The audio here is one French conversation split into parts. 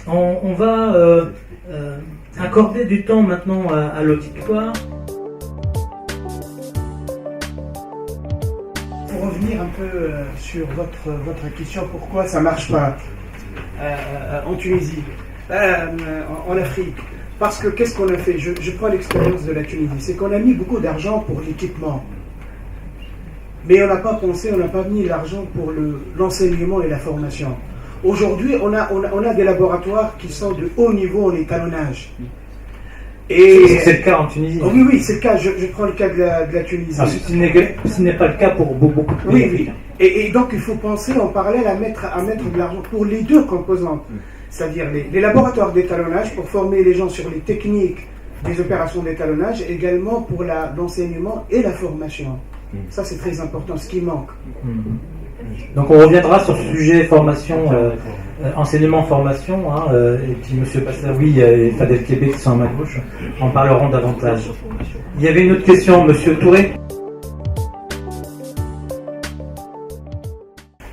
On va accorder du temps maintenant à l'auditoire. Pour revenir un peu sur votre question, pourquoi ça ne marche pas en Tunisie, en Afrique? Parce que qu'est-ce qu'on a fait? Je prends l'expérience de la Tunisie, c'est qu'on a mis beaucoup d'argent pour l'équipement. Mais on n'a pas pensé, on n'a pas mis l'argent pour l'enseignement et la formation. Aujourd'hui, on a des laboratoires qui sont de haut niveau en étalonnage. Et c'est le cas en Tunisie. Oh, oui, c'est le cas. Je prends le cas de la Tunisie. Alors, ce n'est pas le cas pour beaucoup de pays. Oui. Et donc, il faut penser en parallèle à mettre de l'argent pour les deux composantes. C'est-à-dire les laboratoires d'étalonnage pour former les gens sur les techniques des opérations d'étalonnage, également pour l'enseignement et la formation. Ça, c'est très important, ce qui manque. Donc on reviendra sur ce sujet formation, enseignement-formation, et puis M. Passaoui et Fadel Kébé qui sont à ma gauche en parleront davantage. Il y avait une autre question, M. Touré.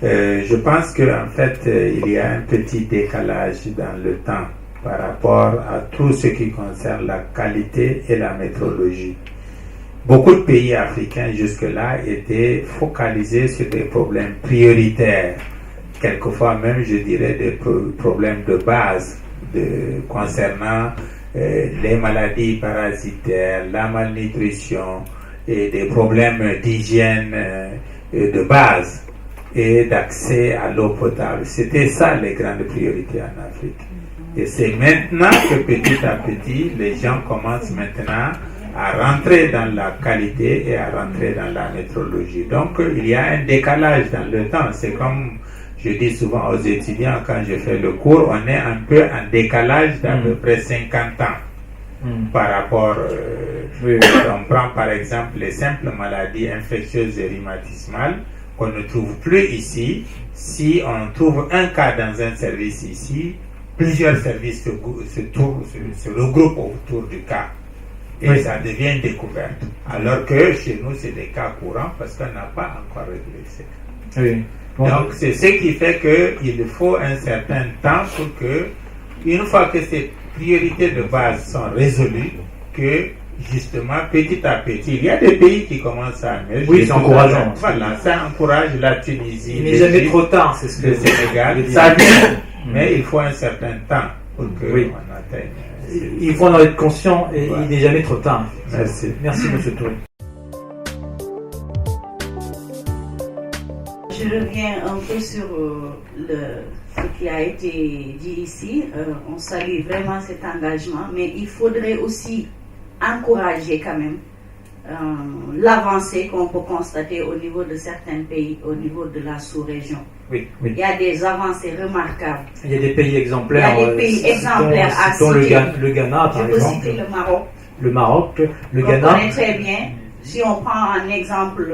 Je pense qu'en fait, il y a un petit décalage dans le temps par rapport à tout ce qui concerne la qualité et la métrologie. Beaucoup de pays africains jusque-là étaient focalisés sur des problèmes prioritaires, quelquefois même, je dirais, des problèmes de base concernant les maladies parasitaires, la malnutrition et des problèmes d'hygiène de base et d'accès à l'eau potable. C'était ça les grandes priorités en Afrique. Et c'est maintenant que petit à petit, les gens commencent maintenant à rentrer dans la qualité et à rentrer dans la métrologie. Donc, il y a un décalage dans le temps. C'est comme je dis souvent aux étudiants quand je fais le cours, on est un peu en décalage d'à peu près 50 ans par rapport... on prend par exemple les simples maladies infectieuses et rhumatismales qu'on ne trouve plus ici. Si on trouve un cas dans un service ici, plusieurs services se regroupent autour du cas. Et ça devient une découverte. Alors que chez nous, c'est des cas courants parce qu'on n'a pas encore réglé ça. Donc, c'est ce qui fait qu'il faut un certain temps pour que, une fois que ces priorités de base sont résolues, que justement, petit à petit, il y a des pays qui commencent à émerger. Oui, c'est encourageant. Voilà, ça encourage la Tunisie. Il n'est jamais trop tard, c'est ce que le Sénégal. Ça vient, mais il faut un certain temps pour que on atteigne. Il faut en être conscient et il n'est jamais trop tard. Merci. Merci, M. Touré. Je reviens un peu sur ce qui a été dit ici. On salue vraiment cet engagement, mais il faudrait aussi encourager quand même l'avancée qu'on peut constater au niveau de certains pays, au niveau de la sous-région. Oui. Il y a des avancées remarquables. Il y a des pays exemplaires. Il y a des pays exemplaires à citer. Le Ghana, par exemple. Je peux citer le Maroc. Le Maroc, le Ghana. On connaît très bien. Si on prend en exemple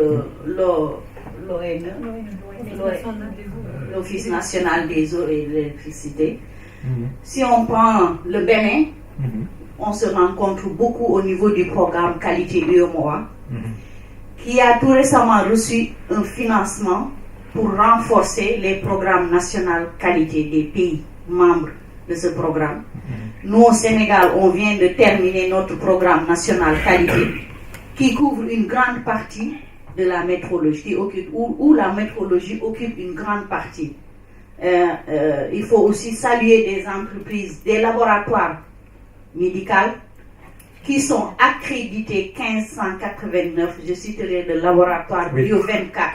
l'Office national des eaux et de l'électricité. Si on prend le Bénin, on se rencontre beaucoup au niveau du programme qualité UEMOA, qui a tout récemment reçu un financement pour renforcer les programmes nationaux qualité des pays membres de ce programme. Nous, au Sénégal, on vient de terminer notre programme national qualité qui couvre une grande partie de la métrologie, où la métrologie occupe une grande partie. Il faut aussi saluer des entreprises, des laboratoires médicaux qui sont accrédités 1589. Je citerai le laboratoire Bio 24.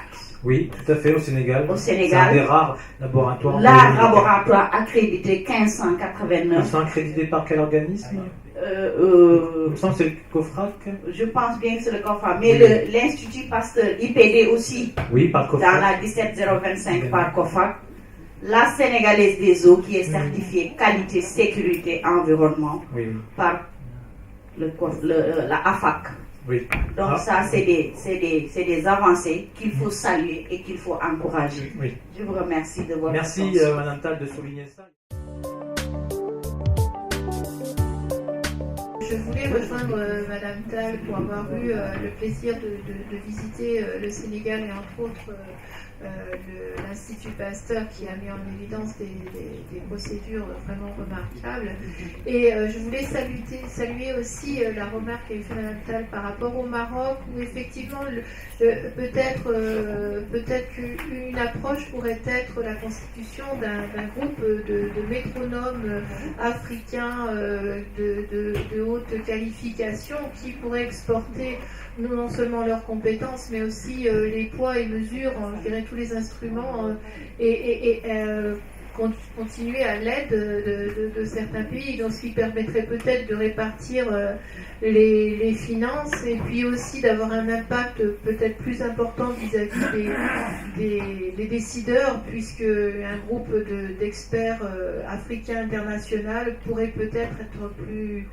Oui, tout à fait, au Sénégal. C'est un des rares laboratoires. Laboratoire accrédité 1589. Ils sont accrédités par quel organisme? Il me semble que c'est le COFRAC. Je pense bien que c'est le COFRAC. Mais l'Institut Pasteur IPD aussi. Oui, par COFRAC. Dans la 17025 par COFRAC. La Sénégalaise des eaux qui est certifiée qualité, sécurité, environnement par la AFAC. Oui. Donc ça, c'est des avancées qu'il faut saluer et qu'il faut encourager. Oui. Je vous remercie de votre attention. Merci Mme Tal de souligner ça. Je voulais rejoindre Madame Tal pour avoir eu le plaisir de visiter le Sénégal et entre autres l'Institut Pasteur qui a mis en évidence des procédures vraiment remarquables. Et je voulais saluer aussi la remarque qu'a fait Mme Tal par rapport au Maroc, où effectivement peut-être qu'une approche pourrait être la constitution d'un groupe de métronomes africains de haute qualification qui pourraient exporter non seulement leurs compétences, mais aussi les poids et mesures, je dirais tous les instruments, et continuer à l'aide de certains pays, donc ce qui permettrait peut-être de répartir les finances et puis aussi d'avoir un impact peut-être plus important vis-à-vis des décideurs, puisque un groupe d'experts africains internationaux pourrait peut-être être plus...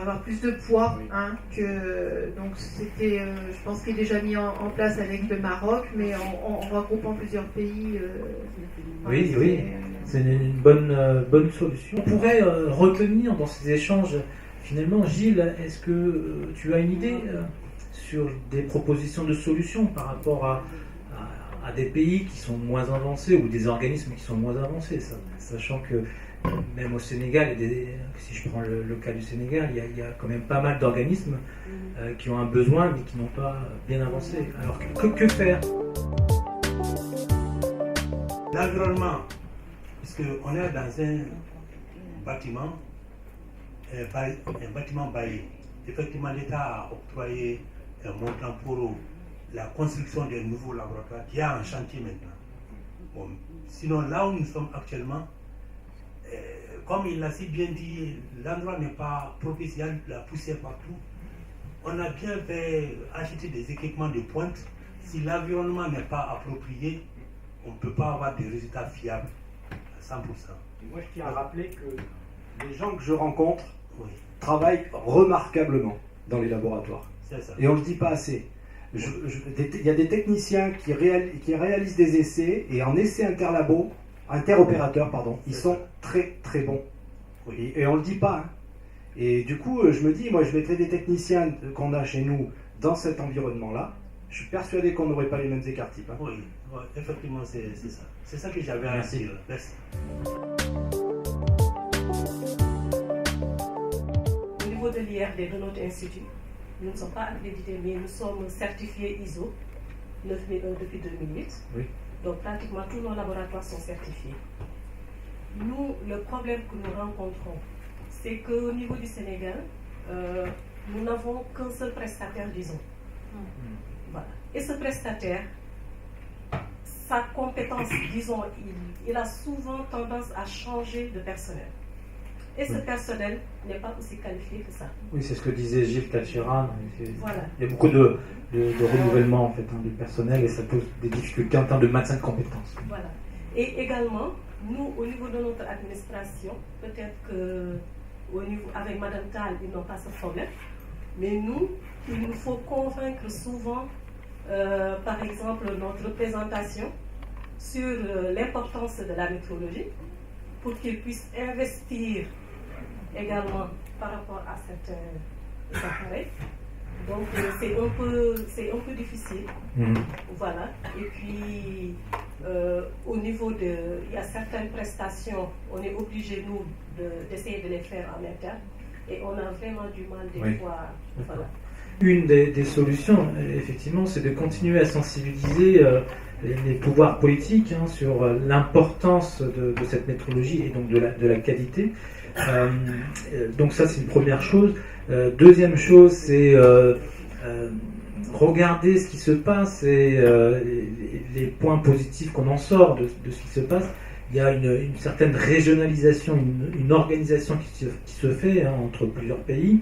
avoir plus de poids, donc c'était, je pense qu'il est déjà mis en place avec le Maroc, mais en regroupant plusieurs pays. Oui, c'est une bonne solution. On pourrait retenir dans ces échanges, finalement, Gilles, est-ce que tu as une idée sur des propositions de solutions par rapport à des pays qui sont moins avancés ou des organismes qui sont moins avancés, sachant que même au Sénégal, si je prends le cas du Sénégal, il y a quand même pas mal d'organismes qui ont un besoin mais qui n'ont pas bien avancé. Alors que faire? L'environnement, puisqu'on est dans un bâtiment baillé. Effectivement, l'État a octroyé un montant pour la construction d'un nouveau laboratoire qui est en chantier maintenant. Bon, sinon, là où nous sommes actuellement, comme il l'a si bien dit, l'endroit n'est pas propice, il y a de la poussière partout. On a bien fait acheter des équipements de pointe. Si l'environnement n'est pas approprié, on ne peut pas avoir des résultats fiables à 100%. Moi, je tiens à rappeler que les gens que je rencontre travaillent remarquablement dans les laboratoires. C'est ça. Et on ne le dit pas assez. Il y a des techniciens qui réalisent des essais, et en essais interopérateurs, ils sont très très bons. Oui. Et on ne le dit pas. Et du coup, je me dis, moi je mettrais des techniciens qu'on a chez nous dans cet environnement-là. Je suis persuadé qu'on n'aurait pas les mêmes écarts types. Oui, effectivement, c'est ça. C'est ça que j'avais à dire. Merci. Au niveau de l'IRD de notre institut, nous ne sommes pas accrédités, mais nous sommes certifiés ISO 9001 depuis 2008. Oui. Donc pratiquement tous nos laboratoires sont certifiés. Nous, le problème que nous rencontrons, c'est qu'au niveau du Sénégal, nous n'avons qu'un seul prestataire, disons. Voilà. Et ce prestataire, sa compétence, disons, il a souvent tendance à changer de personnel. Et ce personnel n'est pas aussi qualifié que ça. Oui, c'est ce que disait Gilles Calcheran. Voilà. Il y a beaucoup de renouvellement en fait, du personnel et ça pose des difficultés en termes de maintien de compétences. Voilà. Et également, nous, au niveau de notre administration, peut-être avec Madame Tal, ils n'ont pas ce problème, mais nous, il nous faut convaincre souvent, par exemple, notre représentation sur l'importance de la métrologie pour qu'ils puissent investir également par rapport à certains appareils. Donc c'est un peu difficile. Voilà. Et puis au niveau il y a certaines prestations, on est obligé nous d'essayer de les faire en interne et on a vraiment du mal des fois. Voilà. Une des solutions, effectivement, c'est de continuer à sensibiliser les pouvoirs politiques sur l'importance de cette métrologie et donc de la qualité. Donc ça, c'est une première chose. Deuxième chose, c'est regarder ce qui se passe et les points positifs qu'on en sort de ce qui se passe. Il y a une certaine régionalisation, une organisation qui se fait entre plusieurs pays.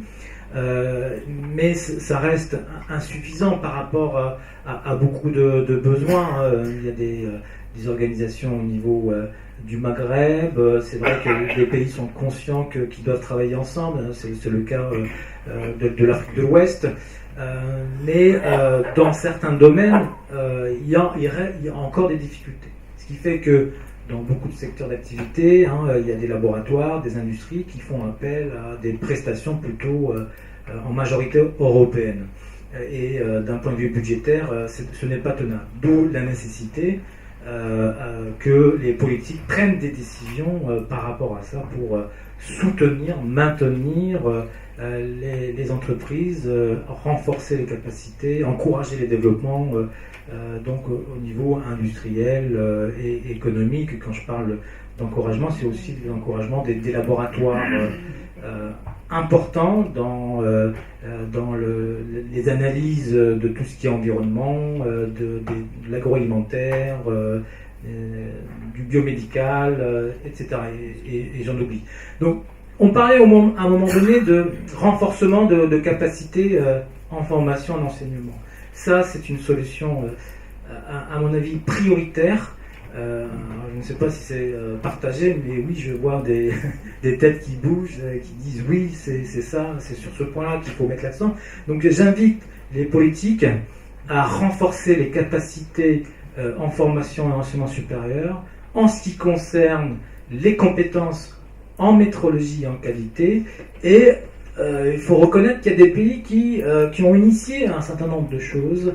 Mais ça reste insuffisant par rapport à beaucoup de besoins. Il y a des organisations au niveau du Maghreb. C'est vrai que les pays sont conscients qu'ils doivent travailler ensemble. C'est le cas de l'Afrique de l'Ouest. Mais dans certains domaines, il y a encore des difficultés. Ce qui fait que dans beaucoup de secteurs d'activité, il y a des laboratoires, des industries qui font appel à des prestations plutôt en majorité européenne. et d'un point de vue budgétaire, ce n'est pas tenable. D'où la nécessité que les politiques prennent des décisions par rapport à ça pour soutenir, maintenir les entreprises, renforcer les capacités, encourager les développements donc au niveau industriel et économique. Quand je parle d'encouragement, c'est aussi l'encouragement des laboratoires importants dans les analyses de tout ce qui est environnement, de l'agroalimentaire, du biomédical, etc. Et j'en oublie. Donc, on parlait à un moment donné de renforcement de capacités en formation, en enseignement. Ça, c'est une solution, à mon avis, prioritaire. Je ne sais pas si c'est partagé, mais oui, je vois des têtes qui bougent, qui disent oui, c'est ça, c'est sur ce point-là qu'il faut mettre l'accent. Donc j'invite les politiques à renforcer les capacités en formation et en enseignement supérieur en ce qui concerne les compétences en métrologie et en qualité. Et il faut reconnaître qu'il y a des pays qui ont initié un certain nombre de choses